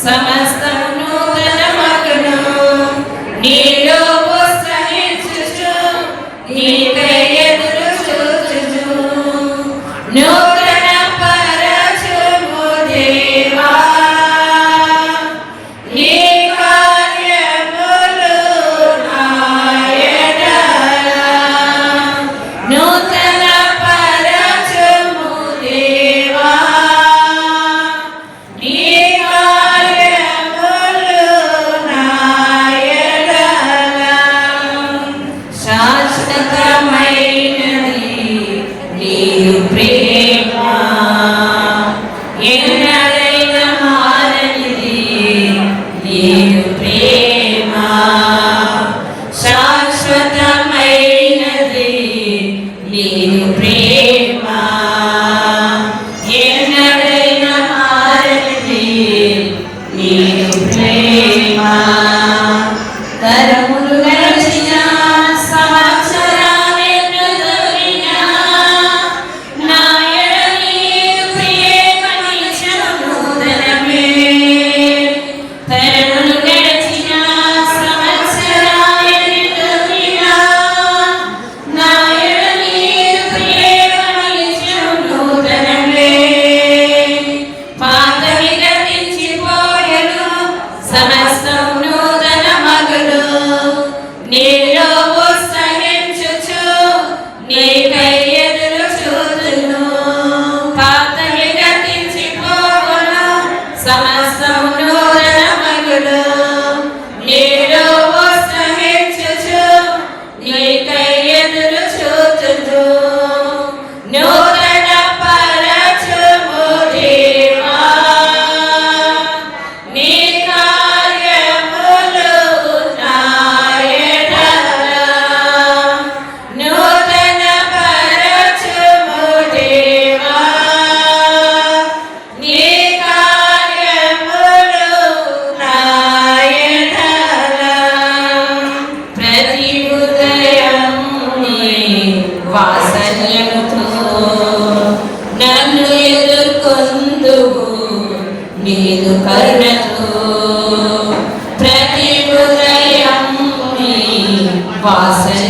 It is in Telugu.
సమస్తము నూతనమగును. నీలో ఉత్సహించుచు నీకై ఎదురు చూచుచు నూతన పరచుము దేవా. నీ కార్యములు నా ఎడల నూతన పరచుము దేవా. నీ కార్యములు నా ఎడల శాశ్వతమైనది నీదు ప్రేమ, ఎన్నడైనా మారనిది నీదు ప్రేమ. శాశ్వతమైనది నీదు ప్రేమ, ఎన్నడైనా మారనిది నీదు ప్రేమ. తరములు గడిచిన సంవత్సరాలెన్నో దూరినా నా ఎడల నీదు ప్రేమ నిలిచెను నూతనమే. తరములు గడిచిన సంవత్సరాలెన్నో దూరినా నా ఎడల నీదు ప్రేమ నిలిచెను నూతనమే. పాతవి గతించిపోయెను, సమస్తము నూతనమగును. నీలో ఉత్సహించుచు నీకై ఎదురు చూచును. పాతవి గతించిపోవును, సమస్తము నూతనమగును. నీలో ఉత్సహించుచు నీకై ఎదురు చూచును నూతన పరచుము దేవా. నీ కార్యములు నా ఎడల నూతన పరచుము దేవా. నీ కార్యములు నా ఎడల ప్రతి ఉదయం నీ వాత్సల్యముతో నన్ను ఎదుర్కొందువు నీదు కరుణతో. ప్రతి ఉదయం నీ వాత్సల్యముతో